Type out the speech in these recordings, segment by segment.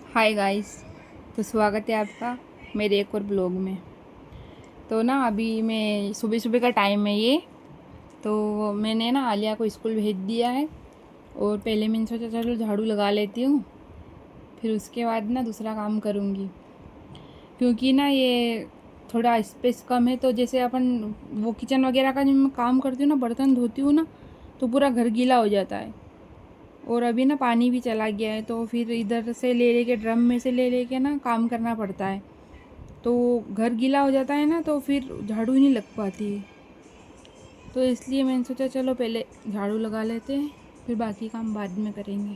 Hi guys. तो स्वागत है आपका मेरे एक और ब्लॉग में। तो ना अभी मैं सुबह सुबह का टाइम है ये। तो मैंने ना आलिया को स्कूल भेज दिया है और पहले मैंने सोचा चलो झाड़ू लगा लेती हूँ, फिर उसके बाद ना दूसरा काम करूँगी। क्योंकि ना ये थोड़ा स्पेस कम है, तो जैसे अपन वो किचन वगैरह का जब मैं काम करती हूँ ना, बर्तन धोती हूँ ना, तो पूरा घर गीला हो जाता है। और अभी ना पानी भी चला गया है, तो फिर इधर से ले लेके ड्रम में से ले लेके ना काम करना पड़ता है। तो घर गीला हो जाता है ना, तो फिर झाड़ू ही नहीं लग पाती है। तो इसलिए मैंने सोचा चलो पहले झाड़ू लगा लेते हैं, फिर बाकी काम बाद में करेंगे।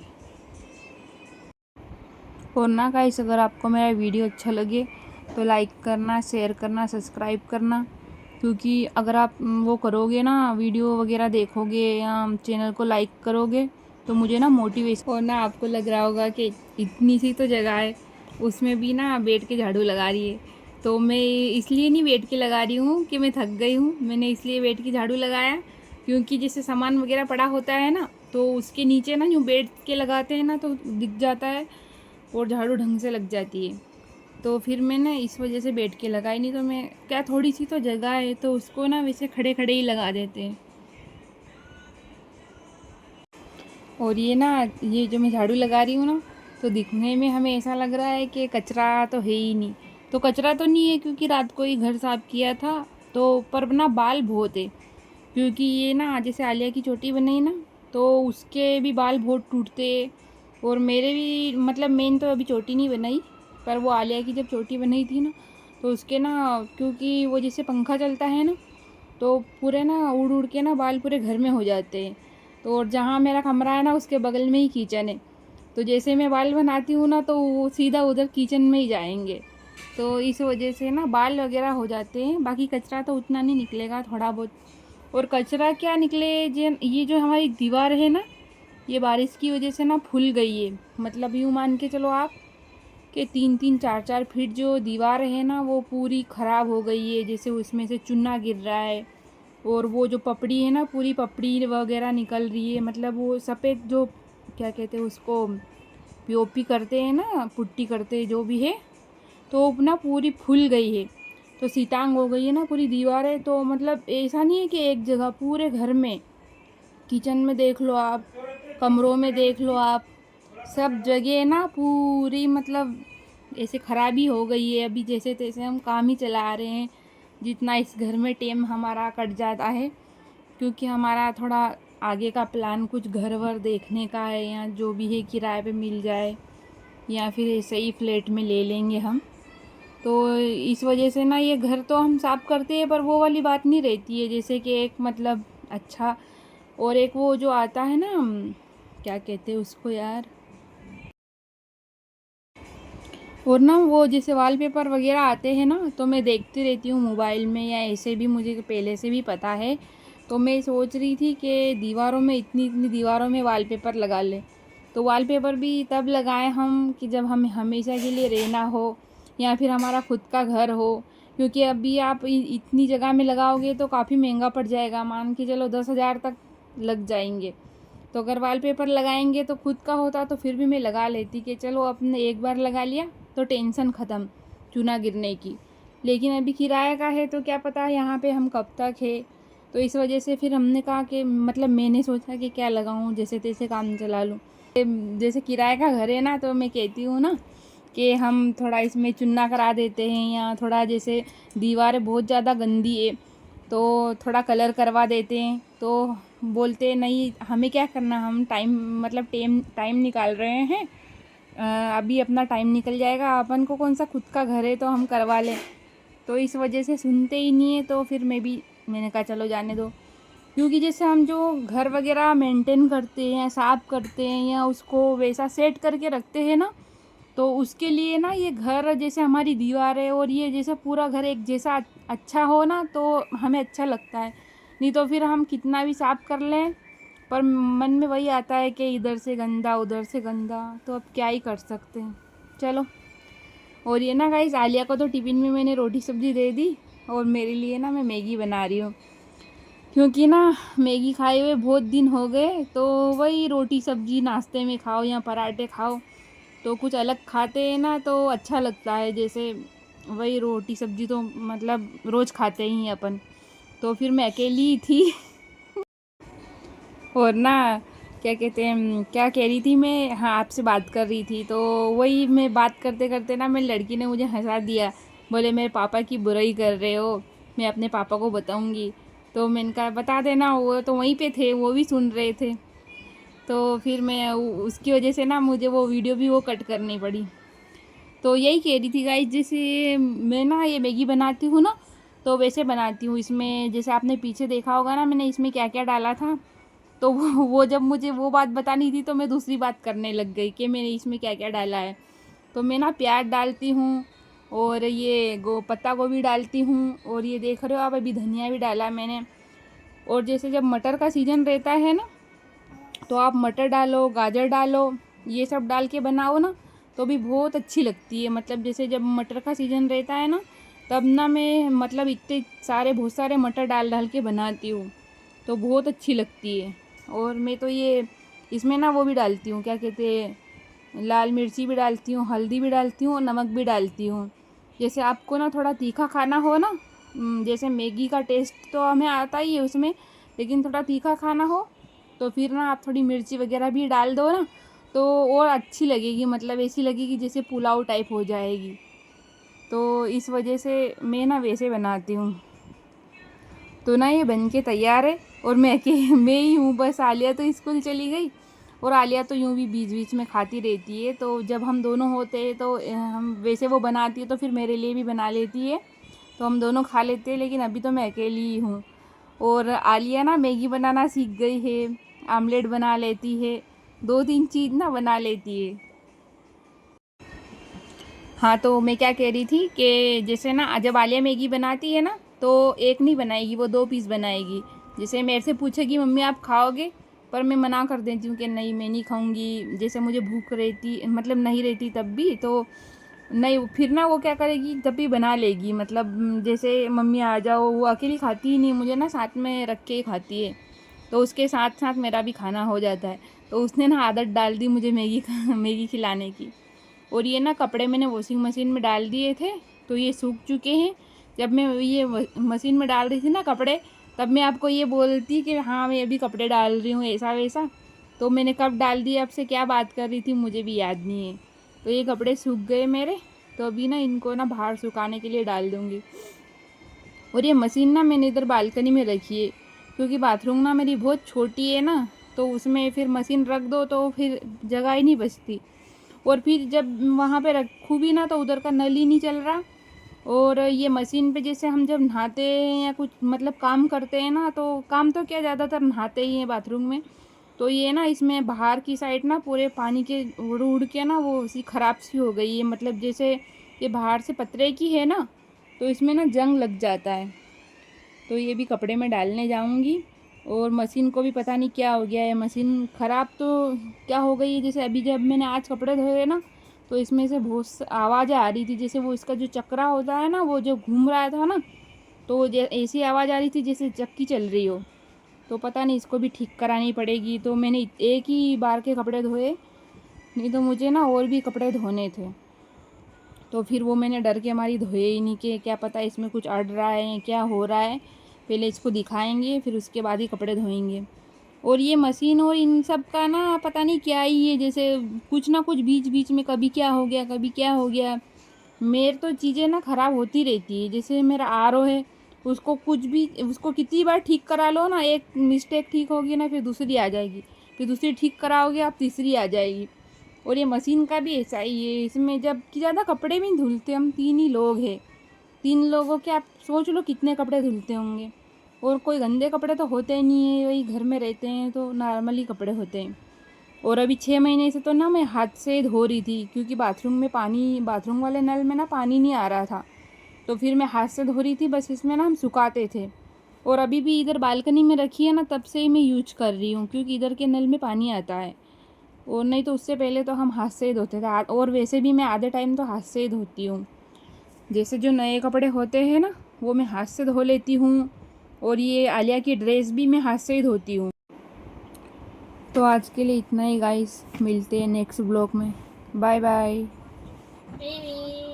और ना गाइस, अगर आपको मेरा वीडियो अच्छा लगे तो लाइक करना, शेयर करना, सब्सक्राइब करना। क्योंकि अगर आप वो करोगे ना, वीडियो वगैरह देखोगे या चैनल को लाइक करोगे, तो मुझे ना मोटिवेशन। और ना आपको लग रहा होगा कि इतनी सी तो जगह है, उसमें भी ना बैठ के झाड़ू लगा रही है। तो मैं इसलिए नहीं बैठ के लगा रही हूँ कि मैं थक गई हूँ, मैंने इसलिए बैठ के झाड़ू लगाया क्योंकि जैसे सामान वगैरह पड़ा होता है ना, तो उसके नीचे ना यूँ बैठ के लगाते हैं ना, तो दिख जाता है और झाड़ू ढंग से लग जाती है। तो फिर मैं ना इस वजह से बैठ के लगाई, नहीं तो मैं क्या, थोड़ी सी तो जगह है तो उसको ना वैसे खड़े खड़े ही लगा देते हैं। और ये ना, ये जो मैं झाड़ू लगा रही हूँ ना, तो दिखने में हमें ऐसा लग रहा है कि कचरा तो है ही नहीं। तो कचरा तो नहीं है क्योंकि रात को ही घर साफ किया था। तो पर ना बाल बहुत है, क्योंकि ये ना जैसे आलिया की चोटी बनाई ना, तो उसके भी बाल बहुत टूटते। और मेरे भी मतलब मैंने तो अभी चोटी नहीं बनाई, पर वो आलिया की जब चोटी बनाई थी ना, तो उसके ना, क्योंकि वो जैसे पंखा चलता है ना, तो पूरे ना उड़ उड़ के ना बाल पूरे घर में हो जाते हैं। तो और जहाँ मेरा कमरा है ना, उसके बगल में ही किचन है। तो जैसे मैं बाल बनाती हूँ ना, तो वो सीधा उधर किचन में ही जाएंगे। तो इस वजह से ना बाल वगैरह हो जाते हैं। बाकी कचरा तो उतना नहीं निकलेगा, थोड़ा बहुत। और कचरा क्या निकले, ये जो हमारी दीवार है ना, ये बारिश की वजह से ना फूल गई है। मतलब यूँ मान के चलो आप कि 3-3 4-4 फीट जो दीवार है ना, वो पूरी ख़राब हो गई है। जैसे उसमें से चूना गिर रहा है, और वो जो पपड़ी है ना, पूरी पपड़ी वगैरह निकल रही है। मतलब वो सफ़ेद जो, क्या कहते हैं उसको, पीओपी करते हैं ना, पुट्टी करते हैं जो भी है, तो ना पूरी फूल गई है। तो सीतांग हो गई है ना पूरी दीवार है। तो मतलब ऐसा नहीं है कि एक जगह, पूरे घर में, किचन में देख लो आप, कमरों में देख लो आप, सब जगह ना पूरी मतलब ऐसे खराबी हो गई है। अभी जैसे तैसे हम काम ही चला रहे हैं, जितना इस घर में टाइम हमारा कट जाता है। क्योंकि हमारा थोड़ा आगे का प्लान कुछ घर वर देखने का है, या जो भी है किराए पे मिल जाए, या फिर ऐसे ही फ्लैट में ले लेंगे हम। तो इस वजह से ना ये घर तो हम साफ़ करते हैं, पर वो वाली बात नहीं रहती है। जैसे कि एक मतलब अच्छा, और एक वो जो आता है ना, क्या कहते हैं उसको यार, और ना वो जैसे वॉलपेपर वगैरह आते हैं ना, तो मैं देखती रहती हूँ मोबाइल में, या ऐसे भी मुझे पहले से भी पता है। तो मैं सोच रही थी कि दीवारों में, इतनी इतनी दीवारों में वॉलपेपर लगा ले। तो वॉलपेपर भी तब लगाएं हम कि जब हमें हमेशा के लिए रहना हो, या फिर हमारा खुद का घर हो। क्योंकि अभी आप इतनी जगह में लगाओगे तो काफ़ी महंगा पड़ जाएगा, मान के चलो 10,000 तक लग जाएंगे। तो अगर वॉलपेपर लगाएंगे तो खुद का होता तो फिर भी मैं लगा लेती कि चलो अपने एक बार लगा लिया तो टेंशन ख़त्म चूना गिरने की। लेकिन अभी किराए का है, तो क्या पता यहाँ पे हम कब तक है। तो इस वजह से फिर हमने कहा कि मतलब मैंने सोचा कि क्या लगाऊँ, जैसे तैसे काम चला लूँ। जैसे किराए का घर है ना, तो मैं कहती हूँ ना कि हम थोड़ा इसमें चुन्ना करा देते हैं, या थोड़ा जैसे दीवारें बहुत ज़्यादा गंदी है तो थोड़ा कलर करवा देते हैं। तो बोलते हैं नहीं, हमें क्या करना, हम टाइम मतलब टाइम टाइम निकाल रहे हैं, अभी अपना टाइम निकल जाएगा, अपन को कौन सा खुद का घर है तो हम करवा लें। तो इस वजह से सुनते ही नहीं है। तो फिर मैंने कहा चलो जाने दो। क्योंकि जैसे हम जो घर वगैरह मेंटेन करते हैं, साफ़ करते हैं, या उसको वैसा सेट करके रखते हैं ना, तो उसके लिए ना ये घर जैसे हमारी दीवार है, और ये जैसे पूरा घर एक जैसा अच्छा हो ना, तो हमें अच्छा लगता है। नहीं तो फिर हम कितना भी साफ़ कर लें, पर मन में वही आता है कि इधर से गंदा उधर से गंदा, तो अब क्या ही कर सकते हैं। चलो। और ये ना गाइस, आलिया को तो टिफ़िन में मैंने रोटी सब्ज़ी दे दी, और मेरे लिए ना मैं मैगी बना रही हूँ। क्योंकि ना मैगी खाए हुए बहुत दिन हो गए, तो वही रोटी सब्ज़ी नाश्ते में खाओ या पराठे खाओ, तो कुछ अलग खाते हैं ना तो अच्छा लगता है। जैसे वही रोटी सब्जी तो मतलब रोज़ खाते ही हैं अपन। तो फिर मैं अकेली ही थी और ना क्या कहते हैं, क्या कह रही थी मैं, हाँ आपसे बात कर रही थी। तो वही मैं बात करते करते ना मेरी लड़की ने मुझे हंसा दिया। बोले मेरे पापा की बुराई कर रहे हो, मैं अपने पापा को बताऊंगी। तो मैंने कहा बता देना, वो तो वहीं पे थे, वो भी सुन रहे थे। तो फिर मैं उसकी वजह से ना मुझे वो वीडियो भी वो कट करनी पड़ी। तो यही कह रही थी गाइस, जैसे मैं ना ये मैगी बनाती हूँ ना तो वैसे बनाती हूँ। इसमें जैसे आपने पीछे देखा होगा ना मैंने इसमें क्या क्या डाला था। तो वो जब मुझे वो बात बतानी थी तो मैं दूसरी बात करने लग गई कि मैंने इसमें क्या क्या डाला है। तो मैं ना प्याज डालती हूँ और ये पत्ता गोभी डालती हूँ, और ये देख रहे हो आप अभी धनिया भी डाला मैंने। और जैसे जब मटर का सीज़न रहता है ना तो आप मटर डालो, गाजर डालो, ये सब डाल के बनाओ ना तो भी बहुत अच्छी लगती है। मतलब जैसे जब मटर का सीज़न रहता है ना तब ना मैं मतलब इतने सारे बहुत सारे मटर डाल डाल के बनाती हूँ, तो बहुत अच्छी लगती है। और मैं तो ये इसमें ना वो भी डालती हूँ, क्या कहते हैं, लाल मिर्ची भी डालती हूँ, हल्दी भी डालती हूँ और नमक भी डालती हूँ। जैसे आपको ना थोड़ा तीखा खाना हो ना, जैसे मैगी का टेस्ट तो हमें आता ही है उसमें, लेकिन थोड़ा तीखा खाना हो तो फिर ना आप थोड़ी मिर्ची वगैरह भी डाल दो ना तो और अच्छी लगेगी। मतलब ऐसी लगेगी जैसे पुलाव टाइप हो जाएगी। तो इस वजह से मैं ना वैसे बनाती हूँ। तो ना ये बन के तैयार है और मैं ही हूँ बस। आलिया तो स्कूल चली गई और आलिया तो यूँ भी बीच बीच में खाती रहती है। तो जब हम दोनों होते हैं तो हम वैसे वो बनाती है तो फिर मेरे लिए भी बना लेती है, तो हम दोनों खा लेते हैं। लेकिन अभी तो मैं अकेली ही हूँ। और आलिया ना मैगी बनाना सीख गई है, आमलेट बना लेती है, 2-3 चीज़ ना बना लेती है। हाँ तो मैं क्या कह रही थी कि जैसे ना जब आलिया मैगी बनाती है ना तो एक नहीं बनाएगी, वो 2 पीस बनाएगी। जैसे मेरे से पूछेगी मम्मी आप खाओगे, पर मैं मना कर देती हूँ कि नहीं मैं नहीं खाऊंगी। जैसे मुझे भूख रहती मतलब नहीं रहती तब भी तो नहीं, फिर ना वो क्या करेगी तब भी बना लेगी। मतलब जैसे मम्मी आ जाओ, वो अकेली खाती ही नहीं, मुझे ना साथ में रख के ही खाती है। तो उसके साथ साथ मेरा भी खाना हो जाता है। तो उसने ना आदत डाल दी मुझे मैगी खिलाने की। और ये ना कपड़े मैंने वॉशिंग मशीन में डाल दिए थे तो ये सूख चुके हैं। जब मैं ये मशीन में डाल रही थी ना कपड़े, तब मैं आपको ये बोलती कि हाँ मैं अभी कपड़े डाल रही हूँ ऐसा वैसा। तो मैंने कब डाल दिए, आपसे क्या बात कर रही थी मुझे भी याद नहीं है। तो ये कपड़े सूख गए मेरे, तो अभी ना इनको ना बाहर सुखाने के लिए डाल दूँगी। और ये मशीन ना मैंने इधर बालकनी में रखी है क्योंकि बाथरूम ना मेरी बहुत छोटी है ना, तो उसमें फिर मशीन रख दो तो फिर जगह ही नहीं बचती। और फिर जब वहाँ पे रखूँ भी ना तो उधर का नल ही नहीं चल रहा। और ये मशीन पे जैसे हम जब नहाते हैं या कुछ मतलब काम करते हैं ना, तो काम तो क्या ज़्यादातर नहाते ही हैं बाथरूम में। तो ये ना इसमें बाहर की साइड ना पूरे पानी के उड़ उड़ के ना वो सी ख़राब सी हो गई है। मतलब जैसे ये बाहर से पतरे की है ना तो इसमें ना जंग लग जाता है। तो ये भी कपड़े में डालने जाऊंगी। और मशीन को भी पता नहीं क्या हो गया है, मशीन ख़राब तो क्या हो गई है। जैसे अभी जब मैंने आज कपड़े धोए ना तो इसमें से बहुत आवाज़ें आ रही थी। जैसे वो इसका जो चक्रा होता है ना वो जो घूम रहा था ना, तो ऐसी आवाज़ आ रही थी जैसे चक्की चल रही हो। तो पता नहीं इसको भी ठीक करानी पड़ेगी। तो मैंने एक ही बार के कपड़े धोए, नहीं तो मुझे ना और भी कपड़े धोने थे। तो फिर वो मैंने डर के मारी धोए ही नहीं कि क्या पता इसमें कुछ अड़ रहा है क्या हो रहा है। पहले इसको दिखाएंगे फिर उसके बाद ही कपड़े धोएंगे। और ये मशीन और इन सब का ना पता नहीं क्या ही है, जैसे कुछ ना कुछ बीच बीच में कभी क्या हो गया कभी क्या हो गया। मेरे तो चीज़ें ना ख़राब होती रहती है। जैसे मेरा आर ओ है, उसको कुछ भी उसको कितनी बार ठीक करा लो ना, एक मिस्टेक ठीक होगी ना फिर दूसरी आ जाएगी, फिर दूसरी ठीक कराओगे आप तीसरी आ जाएगी। और ये मशीन का भी ऐसा ही है, इसमें जब कि ज़्यादा कपड़े भी नहीं धुलते, हम 3 ही लोग हैं। 3 लोगों के आप सोच लो कितने कपड़े धुलते होंगे। और कोई गंदे कपड़े तो होते ही नहीं है, वही घर में रहते हैं तो नॉर्मली कपड़े होते हैं। और अभी 6 महीने से तो ना मैं हाथ से धो रही थी क्योंकि बाथरूम में पानी, बाथरूम वाले नल में ना पानी नहीं आ रहा था। तो फिर मैं हाथ से धो रही थी, बस इसमें ना हम सुखाते थे। और अभी भी इधर बालकनी में रखी है ना तब से ही मैं यूज कर रही हूँ क्योंकि इधर के नल में पानी आता है। और नहीं तो उससे पहले तो हम हाथ से ही धोते थे। और वैसे भी मैं आधे टाइम तो हाथ से ही धोती हूँ। जैसे जो नए कपड़े होते हैं ना वो मैं हाथ से धो लेती हूँ। और ये आलिया की ड्रेस भी मैं हाथ से ही धोती हूँ। तो आज के लिए इतना ही गाइस, मिलते हैं नेक्स्ट ब्लॉग में। Bye bye. Baby.